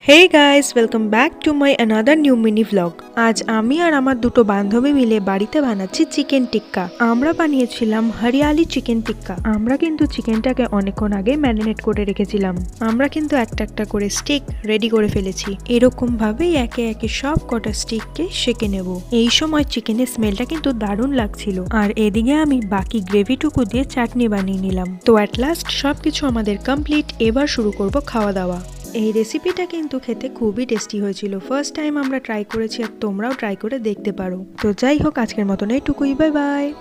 Hey guys, welcome back to my another new mini vlog. আজ আমি আর আমার দুটো বান্ধবী মিলে বাড়িতে বানাচ্ছি চিকেন টিক্কা। আমরা বানিয়েছিলাম হরিয়ালি চিকেন টিক্কা। আমরা কিন্তু চিকেনটাকে অনেকক্ষণ আগে ম্যারিনেট করে রেখেছিলাম। আমরা কিন্তু একটা একটা করে স্টিক রেডি করে ফেলেছি। এরকম ভাবেই একে একে সব কটা স্টিককে সেঁকে নেব। এই সময় চিকেনের স্মেলটা কিন্তু দারুণ লাগছিল। আর এদিকে আমি বাকি গ্রেভিটুকু দিয়ে চাটনি বানিয়ে নিলাম। তো অ্যাট লাস্ট সবকিছু আমাদের কমপ্লিট। এবার শুরু করব খাওয়া দাওয়া। এই রেসিপিটা কিন্তু খেতে খুবই টেস্টি হয়েছিল। ফার্স্ট টাইম আমরা ট্রাই করেছি, আর তোমরাও ট্রাই করে দেখতে পারো। তো যাই হোক, আজকের মতন এইটুকুই। Bye bye.